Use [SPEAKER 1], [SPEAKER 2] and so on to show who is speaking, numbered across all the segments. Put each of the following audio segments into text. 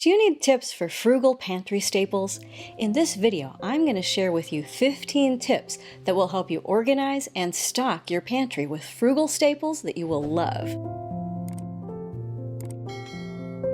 [SPEAKER 1] Do you need tips for frugal pantry staples? In this video, I'm going to share with you 15 tips that will help you organize and stock your pantry with frugal staples that you will love.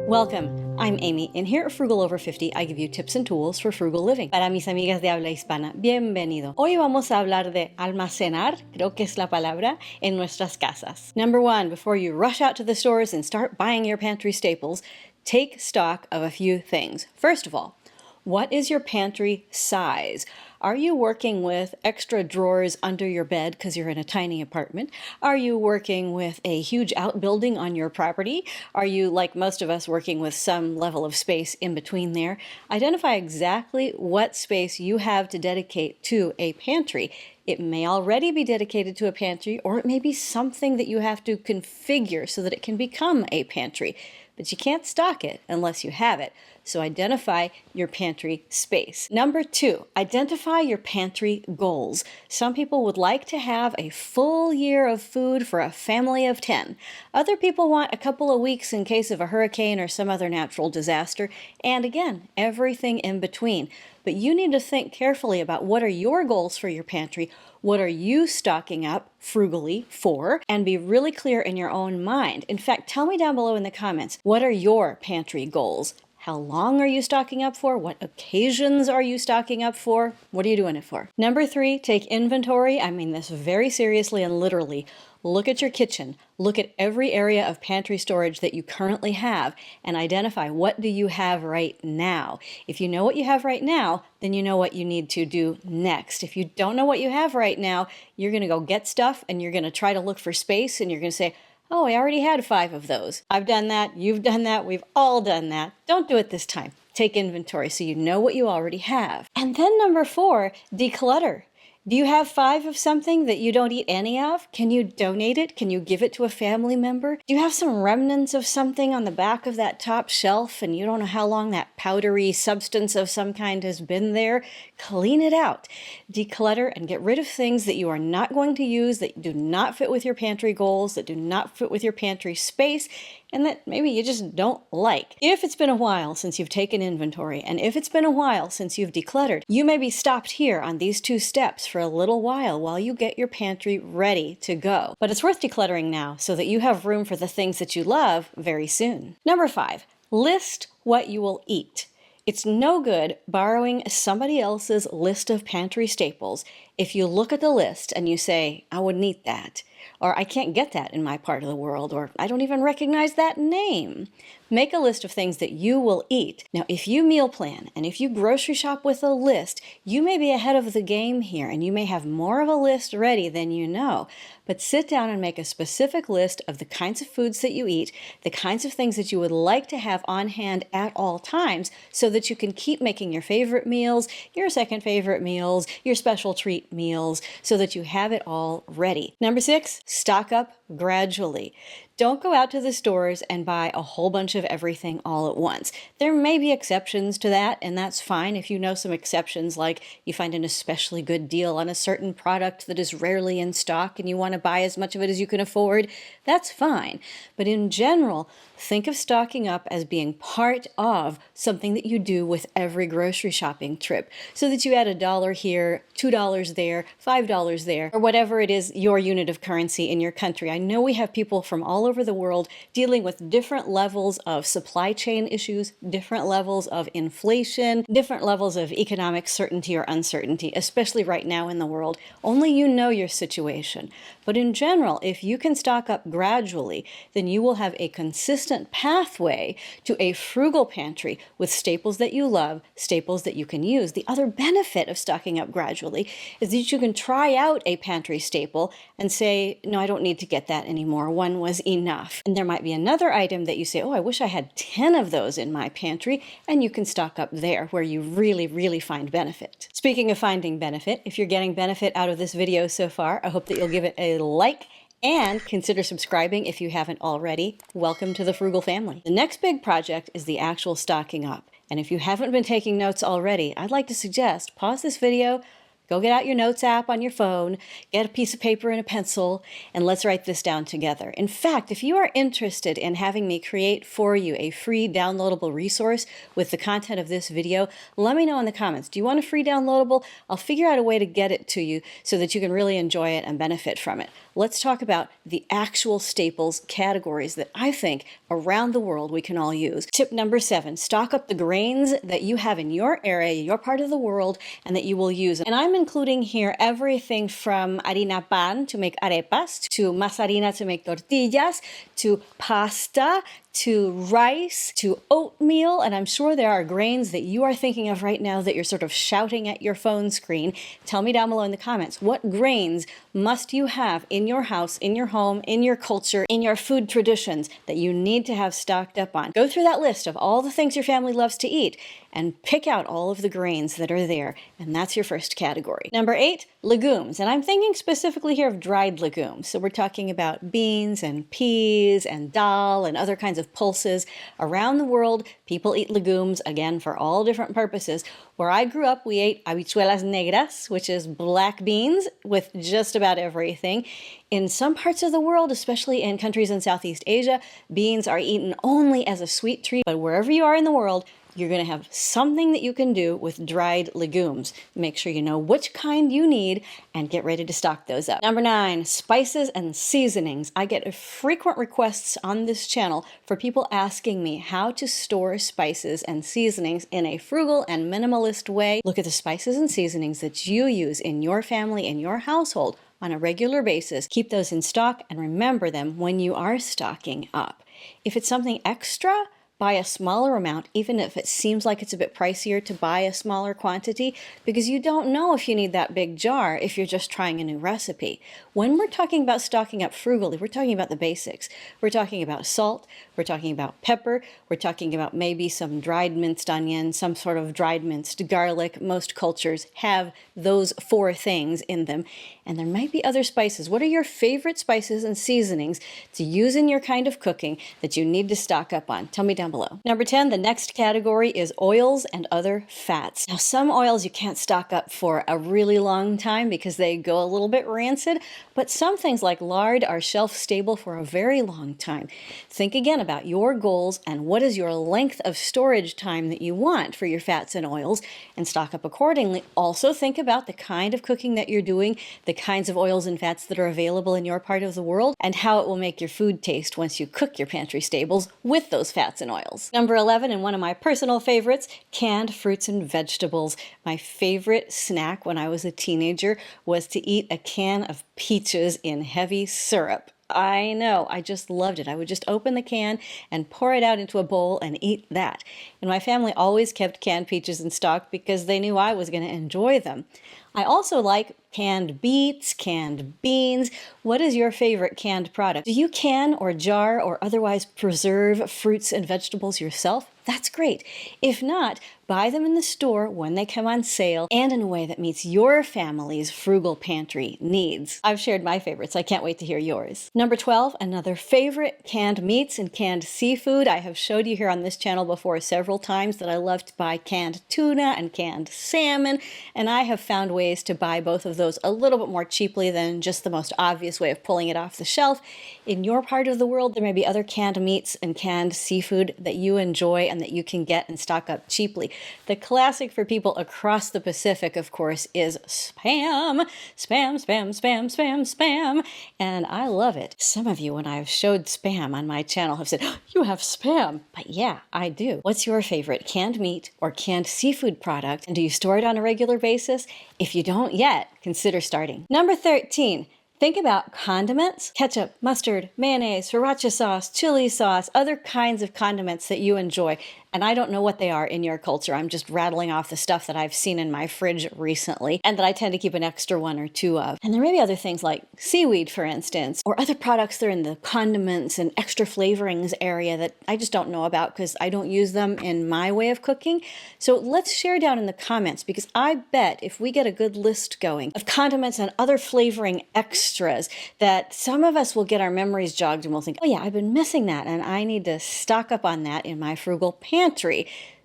[SPEAKER 1] Welcome, I'm Amy, and here at Frugal Over 50, I give you tips and tools for frugal living. Para mis amigas de habla hispana, bienvenido. Hoy vamos a hablar de almacenar, creo que es la palabra, en nuestras casas. Number one, before you rush out to the stores and start buying your pantry staples, take stock of a few things. First of all, what is your pantry size? Are you working with extra drawers under your bed because you're in a tiny apartment? Are you working with a huge outbuilding on your property? Are you, like most of us, working with some level of space in between there? Identify exactly what space you have to dedicate to a pantry. It may already be dedicated to a pantry, or it may be something that you have to configure so that it can become a pantry. But you can't stock it unless you have it. So identify your pantry space. Number two, identify your pantry goals. Some people would like to have a full year of food for a family of 10. Other people want a couple of weeks in case of a hurricane or some other natural disaster. And again, everything in between. But you need to think carefully about what are your goals for your pantry, what are you stocking up frugally for, and be really clear in your own mind. In fact, tell me down below in the comments, what are your pantry goals? How long are you stocking up for? What occasions are you stocking up for? What are you doing it for? Number three, take inventory. I mean this very seriously and literally. Look at your kitchen. Look at every area of pantry storage that you currently have and identify what do you have right now. If you know what you have right now, then you know what you need to do next. If you don't know what you have right now, you're going to go get stuff and you're going to try to look for space and you're going to say, oh, I already had 5 of those. I've done that. You've done that. We've all done that. Don't do it this time. Take inventory so you know what you already have. And then number 4, declutter. Do you have 5 of something that you don't eat any of? Can you donate it? Can you give it to a family member? Do you have some remnants of something on the back of that top shelf and you don't know how long that powdery substance of some kind has been there? Clean it out. Declutter and get rid of things that you are not going to use, that do not fit with your pantry goals, that do not fit with your pantry space, and that maybe you just don't like. If it's been a while since you've taken inventory, and if it's been a while since you've decluttered, you may be stopped here on these 2 steps for a little while you get your pantry ready to go. But it's worth decluttering now so that you have room for the things that you love very soon. Number 5, list what you will eat. It's no good borrowing somebody else's list of pantry staples if you look at the list and you say, I wouldn't eat that, or I can't get that in my part of the world, or I don't even recognize that name. Make a list of things that you will eat. Now, if you meal plan and if you grocery shop with a list, you may be ahead of the game here and you may have more of a list ready than you know. But sit down and make a specific list of the kinds of foods that you eat, the kinds of things that you would like to have on hand at all times so that you can keep making your favorite meals, your second favorite meals, your special treat meals, so that you have it all ready. Number 6, stock up gradually. Don't go out to the stores and buy a whole bunch of everything all at once. There may be exceptions to that, and that's fine. If you know some exceptions, like you find an especially good deal on a certain product that is rarely in stock and you want to buy as much of it as you can afford, that's fine. But in general, think of stocking up as being part of something that you do with every grocery shopping trip, so that you add $1 here, $2 there, $5 there, or whatever it is your unit of currency in your country. I know we have people from all over the world dealing with different levels of supply chain issues, different levels of inflation, different levels of economic certainty or uncertainty, especially right now in the world. Only you know your situation. But in general, if you can stock up gradually, then you will have a consistent pathway to a frugal pantry with staples that you love, staples that you can use. The other benefit of stocking up gradually is that you can try out a pantry staple and say, no, I don't need to get that anymore. One was enough. And there might be another item that you say, oh, I wish I had 10 of those in my pantry, and you can stock up there where you really, really find benefit. Speaking of finding benefit, if you're getting benefit out of this video so far, I hope that you'll give it a like and consider subscribing if you haven't already. Welcome to the Frugal family. The next big project is the actual stocking up. And if you haven't been taking notes already, I'd like to suggest pause this video, Go get out your notes app on your phone, get a piece of paper and a pencil, and let's write this down together. In fact, if you are interested in having me create for you a free downloadable resource with the content of this video, let me know in the comments. Do you want a free downloadable? I'll figure out a way to get it to you so that you can really enjoy it and benefit from it. Let's talk about the actual staples categories that I think around the world we can all use. Tip number 7, stock up the grains that you have in your area, your part of the world, and that you will use. And I'm including here everything from harina pan to make arepas, to masa harina to make tortillas, to pasta, to rice, to oatmeal, and I'm sure there are grains that you are thinking of right now that you're sort of shouting at your phone screen. Tell me down below in the comments, what grains must you have in your house, in your home, in your culture, in your food traditions that you need to have stocked up on? Go through that list of all the things your family loves to eat and pick out all of the grains that are there, and that's your first category. Number 8, legumes, and I'm thinking specifically here of dried legumes. So we're talking about beans and peas and dal and other kinds of pulses. Around the world, people eat legumes, again, for all different purposes. Where I grew up, we ate habichuelas negras, which is black beans with just about everything. In some parts of the world, especially in countries in Southeast Asia, beans are eaten only as a sweet treat. But wherever you are in the world, you're going to have something that you can do with dried legumes. Make sure you know which kind you need and get ready to stock those up. Number 9, spices and seasonings. I get frequent requests on this channel for people asking me how to store spices and seasonings in a frugal and minimalist way. Look at the spices and seasonings that you use in your family, in your household on a regular basis. Keep those in stock and remember them when you are stocking up. If it's something extra, buy a smaller amount, even if it seems like it's a bit pricier to buy a smaller quantity, because you don't know if you need that big jar if you're just trying a new recipe. When we're talking about stocking up frugally, we're talking about the basics. We're talking about salt, we're talking about pepper, we're talking about maybe some dried minced onion, some sort of dried minced garlic. Most cultures have those 4 things in them. And there might be other spices. What are your favorite spices and seasonings to use in your kind of cooking that you need to stock up on? Tell me down below. Number 10, the next category is oils and other fats. Now, some oils you can't stock up for a really long time because they go a little bit rancid, but some things like lard are shelf stable for a very long time. Think again about your goals and what is your length of storage time that you want for your fats and oils, and stock up accordingly. Also think about the kind of cooking that you're doing, the kinds of oils and fats that are available in your part of the world, and how it will make your food taste once you cook your pantry staples with those fats and oils. Number 11, and one of my personal favorites, canned fruits and vegetables. My favorite snack when I was a teenager was to eat a can of peaches in heavy syrup. I know, I just loved it. I would just open the can and pour it out into a bowl and eat that. And my family always kept canned peaches in stock because they knew I was going to enjoy them. I also like canned beets, canned beans. What is your favorite canned product? Do you can or jar or otherwise preserve fruits and vegetables yourself? That's great. If not, buy them in the store when they come on sale and in a way that meets your family's frugal pantry needs. I've shared my favorites. I can't wait to hear yours. Number 12, another favorite, canned meats and canned seafood. I have showed you here on this channel before several times that I love to buy canned tuna and canned salmon, and I have found ways to buy both of those a little bit more cheaply than just the most obvious way of pulling it off the shelf. In your part of the world, there may be other canned meats and canned seafood that you enjoy and that you can get and stock up cheaply. The classic for people across the Pacific, of course, is Spam. Spam, spam, spam, spam, spam. And I love it. Some of you, when I've showed Spam on my channel, have said, "Oh, you have Spam." But yeah, I do. What's your favorite canned meat or canned seafood product? And do you store it on a regular basis? If you don't yet, consider starting. Number 13. Think about condiments, ketchup, mustard, mayonnaise, sriracha sauce, chili sauce, other kinds of condiments that you enjoy. And I don't know what they are in your culture. I'm just rattling off the stuff that I've seen in my fridge recently and that I tend to keep an extra 1 or 2 of. And there may be other things like seaweed, for instance, or other products that are in the condiments and extra flavorings area that I just don't know about because I don't use them in my way of cooking. So let's share down in the comments, because I bet if we get a good list going of condiments and other flavoring extras, that some of us will get our memories jogged and we'll think, oh yeah, I've been missing that and I need to stock up on that in my frugal pantry.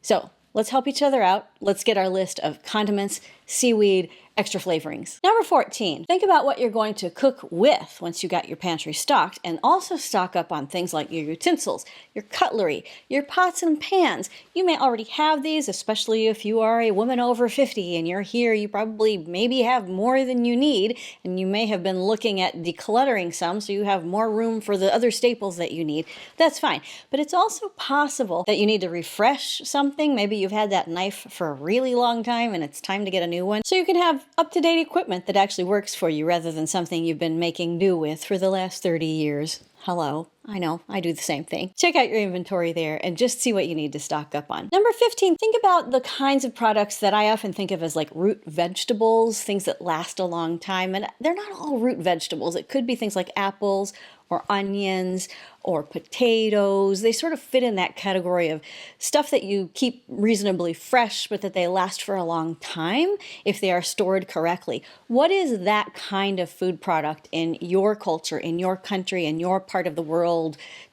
[SPEAKER 1] So let's help each other out. Let's get our list of condiments, seaweed, extra flavorings. Number 14, think about what you're going to cook with once you got your pantry stocked, and also stock up on things like your utensils, your cutlery, your pots and pans. You may already have these, especially if you are a woman over 50 and you're here, you probably maybe have more than you need, and you may have been looking at decluttering some so you have more room for the other staples that you need. That's fine. But it's also possible that you need to refresh something. Maybe you've had that knife for a really long time and it's time to get a new one. So you can have up-to-date equipment that actually works for you rather than something you've been making do with for the last 30 years. Hello. I know, I do the same thing. Check out your inventory there and just see what you need to stock up on. Number 15, think about the kinds of products that I often think of as like root vegetables, things that last a long time. And they're not all root vegetables. It could be things like apples or onions or potatoes. They sort of fit in that category of stuff that you keep reasonably fresh, but that they last for a long time if they are stored correctly. What is that kind of food product in your culture, in your country, in your part of the world?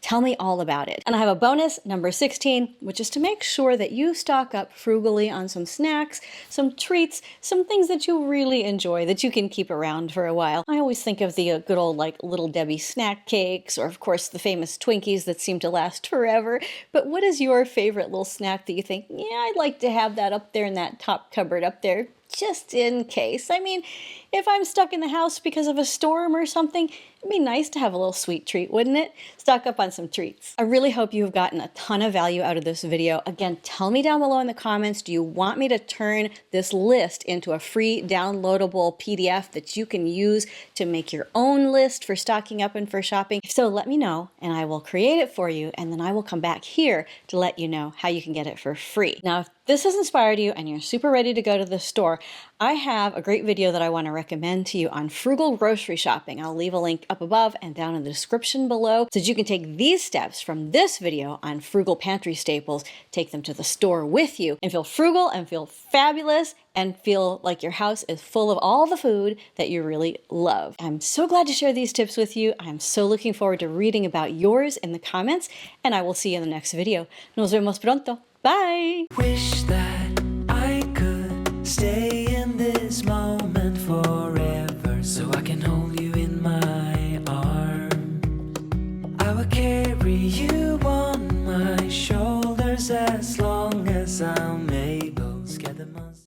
[SPEAKER 1] Tell me all about it. And I have a bonus, number 16, which is to make sure that you stock up frugally on some snacks, some treats, some things that you really enjoy that you can keep around for a while. I always think of the good old like Little Debbie snack cakes, or of course the famous Twinkies that seem to last forever. But what is your favorite little snack that you think, yeah, I'd like to have that up there in that top cupboard up there, just in case? I mean, if I'm stuck in the house because of a storm or something, it'd be nice to have a little sweet treat, wouldn't it? Stock up on some treats. I really hope you've gotten a ton of value out of this video. Again, tell me down below in the comments, do you want me to turn this list into a free downloadable PDF that you can use to make your own list for stocking up and for shopping? If so, let me know and I will create it for you, and then I will come back here to let you know how you can get it for free. Now, if this has inspired you and you're super ready to go to the store, I have a great video that I want to recommend to you on frugal grocery shopping. I'll leave a link up above and down in the description below so that you can take these steps from this video on frugal pantry staples, take them to the store with you, and feel frugal and feel fabulous and feel like your house is full of all the food that you really love. I'm so glad to share these tips with you. I'm so looking forward to reading about yours in the comments, and I will see you in the next video. Nos vemos pronto. Bye!
[SPEAKER 2] Wish that I could stay in this moment forever, so I can hold you in my arms. I will carry you